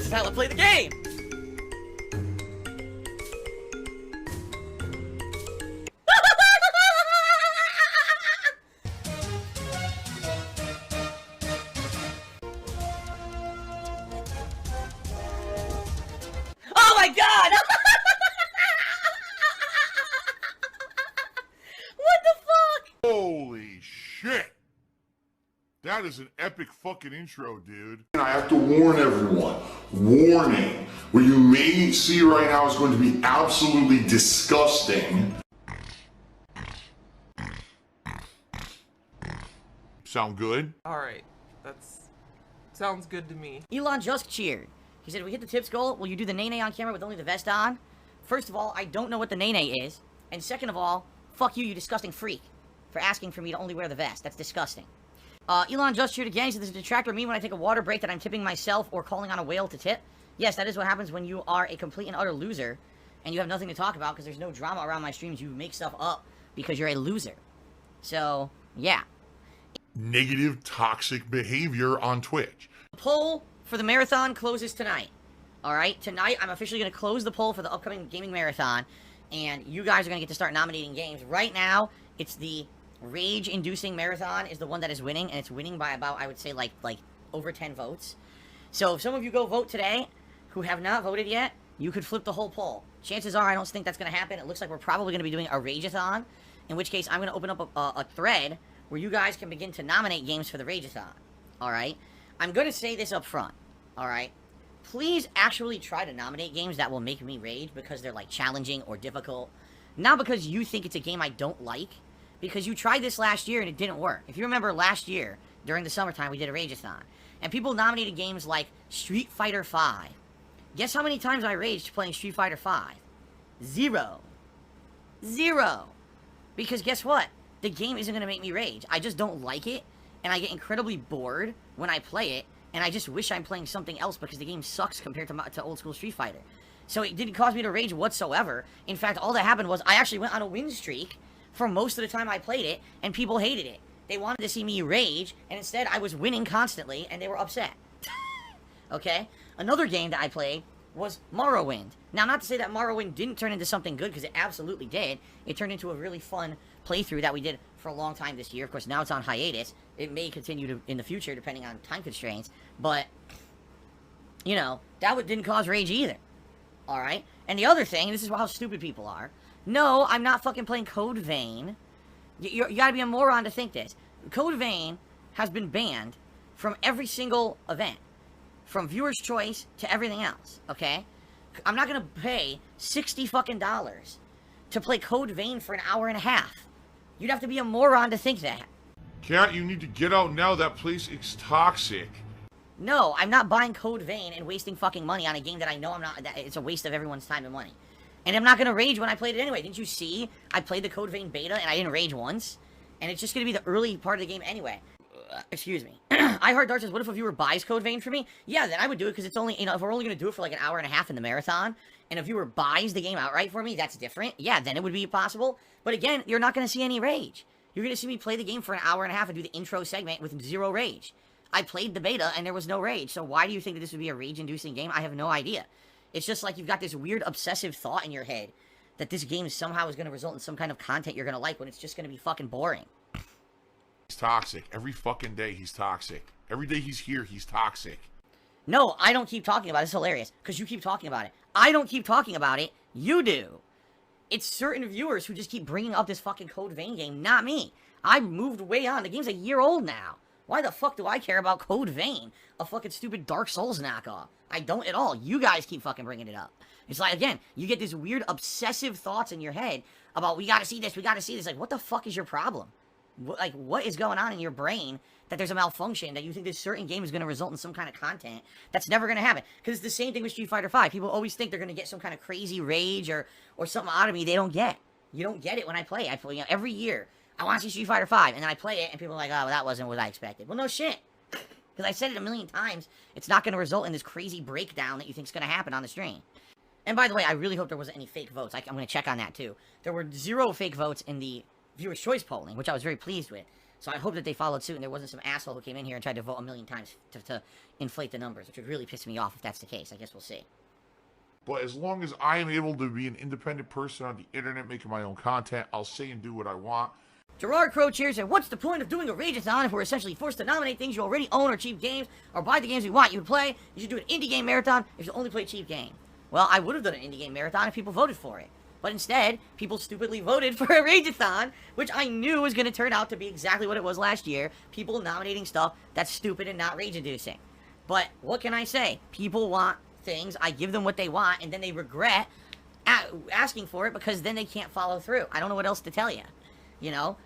This is how I play the game! Oh my god! What the fuck? Holy shit! That is an epic fucking intro, dude. And I have to warn everyone, warning, what you may see right now is going to be absolutely disgusting. Sound good? Alright, sounds good to me. Elon just cheered. He said, we hit the tips goal, will you do the nay-nay on camera with only the vest on? First of all, I don't know what the nay-nay is. And second of all, fuck you, you disgusting freak, for asking for me to only wear the vest. That's disgusting. Elon just cheered again. He said, does a detractor mean when I take a water break that I'm tipping myself or calling on a whale to tip? Yes, that is what happens when you are a complete and utter loser and you have nothing to talk about because there's no drama around my streams. You make stuff up because you're a loser. So, yeah. Negative, toxic behavior on Twitch. The poll for the marathon closes tonight. Alright, tonight I'm officially going to close the poll for the upcoming gaming marathon, and you guys are going to get to start nominating games. Right now, it's the rage-inducing marathon is the one that is winning, and it's winning by about, I would say, like over 10 votes. So if some of you go vote today who have not voted yet, you could flip the whole poll. Chances are I don't think that's going to happen. It looks like we're probably going to be doing a Rageathon, in which case I'm going to open up a thread where you guys can begin to nominate games for the Rageathon. Alright? I'm going to say this up front. Alright? Please actually try to nominate games that will make me rage because they're, like, challenging or difficult. Not because you think it's a game I don't like, because you tried this last year and it didn't work. If you remember last year, during the summertime, we did a Rageathon. And people nominated games like Street Fighter V. Guess how many times I raged playing Street Fighter V? 0. 0. Because guess what? The game isn't going to make me rage. I just don't like it, and I get incredibly bored when I play it, and I just wish I'm playing something else because the game sucks compared to old school Street Fighter. So it didn't cause me to rage whatsoever. In fact, all that happened was I actually went on a win streak for most of the time I played it, and people hated it. They wanted to see me rage, and instead I was winning constantly, and they were upset. Okay? Another game that I played was Morrowind. Now, not to say that Morrowind didn't turn into something good, because it absolutely did. It turned into a really fun playthrough that we did for a long time this year. Of course, now it's on hiatus. It may continue to in the future, depending on time constraints. But, you know, that didn't cause rage either. Alright? And the other thing, this is how stupid people are. No, I'm not fucking playing Code Vein. You gotta be a moron to think this. Code Vein has been banned from every single event. From Viewer's Choice to everything else, okay? I'm not gonna pay $60 fucking to play Code Vein for an hour and a half. You'd have to be a moron to think that. Cat, you need to get out now. That place is toxic. No, I'm not buying Code Vein and wasting fucking money on a game that I know that it's a waste of everyone's time and money. And I'm not gonna rage when I played it anyway. Didn't you see? I played the Code Vein beta and I didn't rage once. And it's just gonna be the early part of the game anyway. Excuse me. I Heart Dart says, what if a viewer buys Code Vein for me? Yeah, then I would do it because it's only, you know, if we're only gonna do it for like an hour and a half in the marathon, and a viewer buys the game outright for me, that's different. Yeah, then it would be possible. But again, you're not gonna see any rage. You're gonna see me play the game for an hour and a half and do the intro segment with 0 rage. I played the beta and there was no rage. So why do you think that this would be a rage-inducing game? I have no idea. It's just like you've got this weird obsessive thought in your head that this game somehow is going to result in some kind of content you're going to like when it's just going to be fucking boring. He's toxic. Every fucking day he's toxic. Every day he's here, he's toxic. No, I don't keep talking about it. It's hilarious because you keep talking about it. I don't keep talking about it. You do. It's certain viewers who just keep bringing up this fucking Code Vein game, not me. I moved way on. The game's a year old now. Why the fuck do I care about Code Vein? A fucking stupid Dark Souls knockoff. I don't at all. You guys keep fucking bringing it up. It's like, again, you get these weird obsessive thoughts in your head about, we gotta see this, we gotta see this. Like, what the fuck is your problem? What is going on in your brain that there's a malfunction, that you think this certain game is going to result in some kind of content that's never going to happen? Because it's the same thing with Street Fighter V. People always think they're going to get some kind of crazy rage or something out of me they don't get. You don't get it when I play. I play, you know, every year, I want to see Street Fighter V, and then I play it, and people are like, oh, well, that wasn't what I expected. Well, no shit. Because I said it a million times, it's not going to result in this crazy breakdown that you think is going to happen on the stream. And by the way, I really hope there wasn't any fake votes. I'm going to check on that, too. There were 0 fake votes in the Viewer's Choice polling, which I was very pleased with. So I hope that they followed suit and there wasn't some asshole who came in here and tried to vote 1,000,000 times to inflate the numbers, which would really piss me off if that's the case. I guess we'll see. But as long as I am able to be an independent person on the internet making my own content, I'll say and do what I want. Gerard Croce here said, what's the point of doing a Rageathon if we're essentially forced to nominate things you already own or cheap games, or buy the games we want you to play? You should do an indie game marathon if you only play cheap games. Well, I would have done an indie game marathon if people voted for it. But instead, people stupidly voted for a Rageathon, which I knew was going to turn out to be exactly what it was last year. People nominating stuff that's stupid and not rage-inducing. But what can I say? People want things, I give them what they want, and then they regret asking for it because then they can't follow through. I don't know what else to tell you. You know?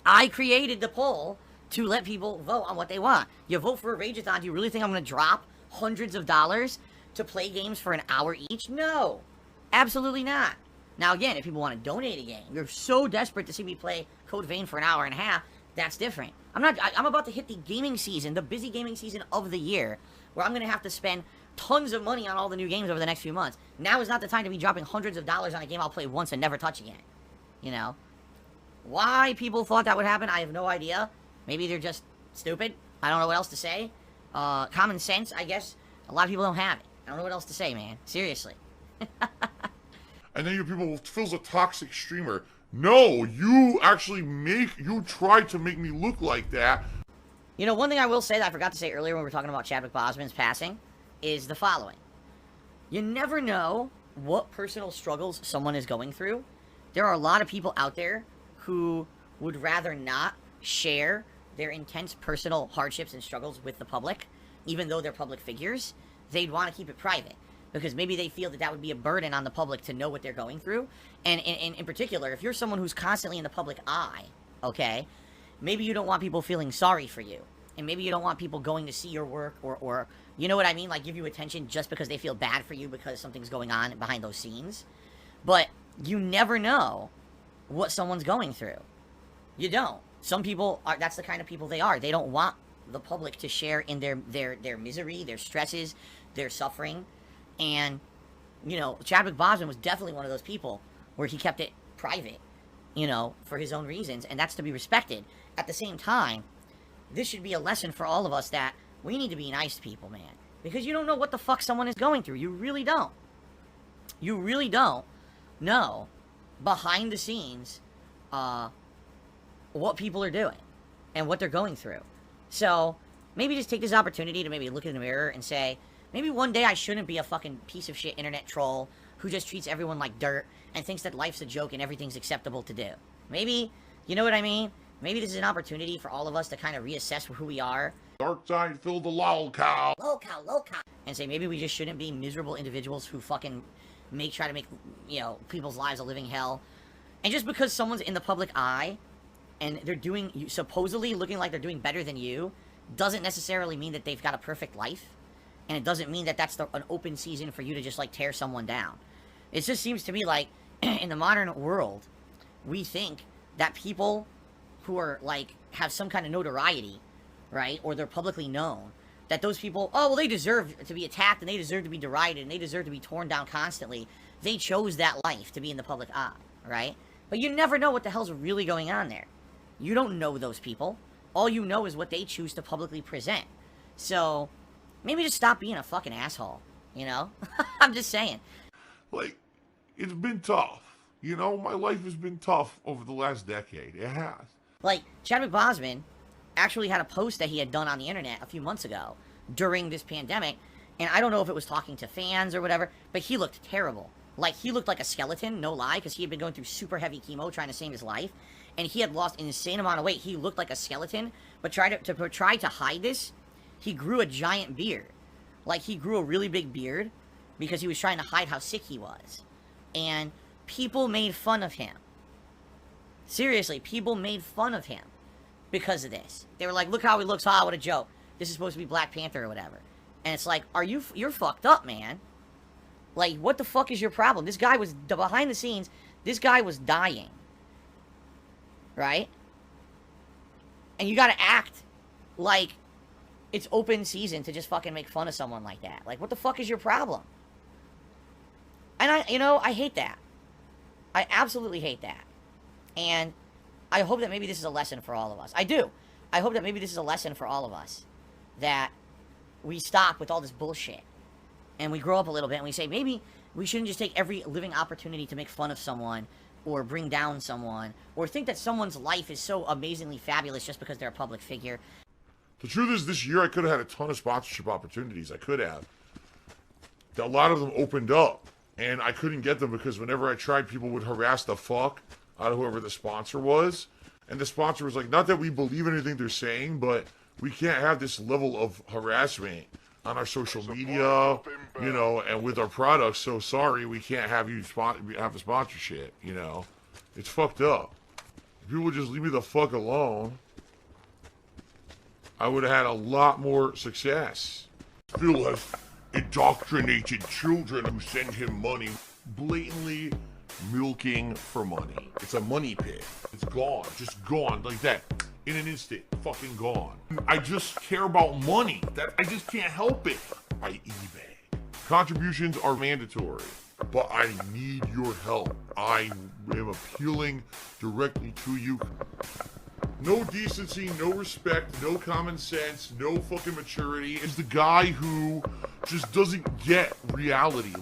I created the poll to let people vote on what they want. You vote for a Rageathon, do you really think I'm going to drop hundreds of dollars to play games for an hour each? No. Absolutely not. Now again, if people want to donate a game, you're so desperate to see me play Code Vein for an hour and a half, that's different. I'm about to hit the gaming season, the busy gaming season of the year, where I'm going to have to spend tons of money on all the new games over the next few months. Now is not the time to be dropping hundreds of dollars on a game I'll play once and never touch again. You know? Why people thought that would happen, I have no idea. Maybe they're just stupid. I don't know what else to say. Common sense, I guess. A lot of people don't have it. I don't know what else to say, man. Seriously. And then your people, Phil's a toxic streamer. No, you tried to make me look like that. You know, one thing I will say that I forgot to say earlier when we were talking about Chadwick Boseman's passing is the following. You never know what personal struggles someone is going through. There are a lot of people out there who would rather not share their intense personal hardships and struggles with the public, even though they're public figures. They'd want to keep it private, because maybe they feel that that would be a burden on the public to know what they're going through. And in particular, if you're someone who's constantly in the public eye, okay, maybe you don't want people feeling sorry for you. And maybe you don't want people going to see your work or you know what I mean? Like, give you attention just because they feel bad for you because something's going on behind those scenes. But you never know what someone's going through. You don't. Some people are, that's the kind of people they are. They don't want the public to share in their misery, their stresses, their suffering. And, you know, Chadwick Boseman was definitely one of those people where he kept it private, you know, for his own reasons, and that's to be respected. At the same time, this should be a lesson for all of us that we need to be nice to people, man. Because you don't know what the fuck someone is going through. You really don't. You really don't know behind the scenes what people are doing and what they're going through. So maybe just take this opportunity to maybe look in the mirror and say, maybe one day I shouldn't be a fucking piece of shit internet troll who just treats everyone like dirt and thinks that life's a joke and everything's acceptable to do. Maybe, you know what I mean? Maybe this is an opportunity for all of us to kind of reassess who we are. Dark side, Phil the lol cow. Lol cow. And say maybe we just shouldn't be miserable individuals who fucking try to make, you know, people's lives a living hell. And just because someone's in the public eye and they're doing, supposedly looking like they're doing better than you, doesn't necessarily mean that they've got a perfect life. And it doesn't mean that that's an open season for you to just, like, tear someone down. It just seems to me like, in the modern world, we think that people who are, like, have some kind of notoriety, right, or they're publicly known, that those people, oh, well, they deserve to be attacked, and they deserve to be derided, and they deserve to be torn down constantly. They chose that life to be in the public eye, right? But you never know what the hell's really going on there. You don't know those people. All you know is what they choose to publicly present. So maybe just stop being a fucking asshole, you know? I'm just saying. Like, it's been tough. You know, my life has been tough over the last decade. It has. Like, Chadwick Boseman actually had a post that he had done on the internet a few months ago during this pandemic, and I don't know if it was talking to fans or whatever, but he looked terrible. Like, he looked like a skeleton, no lie, because he had been going through super heavy chemo trying to save his life, and he had lost an insane amount of weight. He looked like a skeleton, but try to hide this, he grew a giant beard. Like, he grew a really big beard because he was trying to hide how sick he was. And people made fun of him. Seriously, people made fun of him because of this. They were like, look how he looks, what a joke. This is supposed to be Black Panther or whatever. And it's like, you're fucked up, man. Like, what the fuck is your problem? This guy was, behind the scenes, this guy was dying. Right? And you gotta act like it's open season to just fucking make fun of someone like that. Like, what the fuck is your problem? And I hate that. I absolutely hate that. And I hope that maybe this is a lesson for all of us. I do. I hope that maybe this is a lesson for all of us. That we stop with all this bullshit. And we grow up a little bit and we say, maybe we shouldn't just take every living opportunity to make fun of someone or bring down someone or think that someone's life is so amazingly fabulous just because they're a public figure. The truth is, this year I could have had a ton of sponsorship opportunities. I could have. A lot of them opened up, and I couldn't get them because whenever I tried, people would harass the fuck out of whoever the sponsor was. And the sponsor was like, not that we believe anything they're saying, but we can't have this level of harassment on our social media, you know, and with our products. So sorry, we can't have you have a sponsorship, you know. It's fucked up. If people would just leave me the fuck alone, I would have had a lot more success. Phil has indoctrinated children who send him money, blatantly milking for money. It's a money pit. It's gone, just gone like that. In an instant, fucking gone. I just care about money. That I just can't help it. By eBay. Contributions are mandatory, but I need your help. I am appealing directly to you. No decency, no respect, no common sense, no fucking maturity. Is the guy who just doesn't get reality.